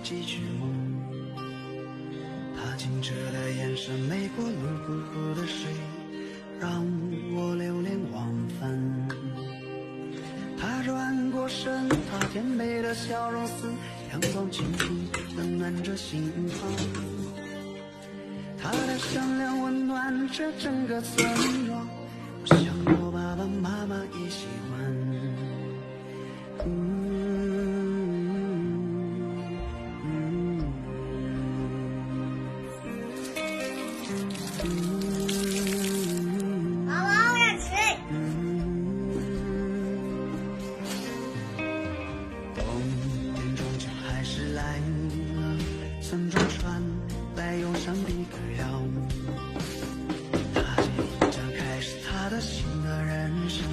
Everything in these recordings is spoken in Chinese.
几句梦。他清澈的眼神没过路虎虎的水，让我流连忘返。他转过身，他甜美的笑容似阳光轻轻温暖着心房。他的善良温暖着整个村庄，我想我爸爸妈妈也喜欢。村中传来忧伤的歌谣，他即将开始他的新的人生，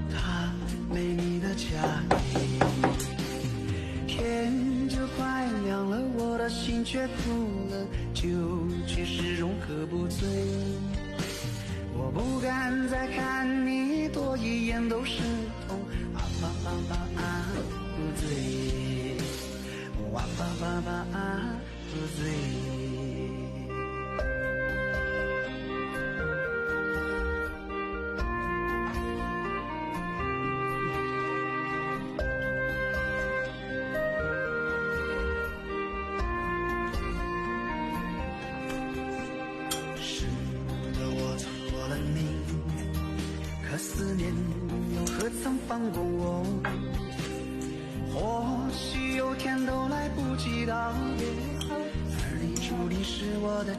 他美丽的家里，天就快亮了，我的心却哭了，酒却始终喝不醉。我不敢再看你多一眼都是痛，啊吧吧吧啊，不醉，哇吧吧吧啊，不醉。是的，我错过了你，可思念又何曾放过我？或许有天都来不及道别，而你注定是我的。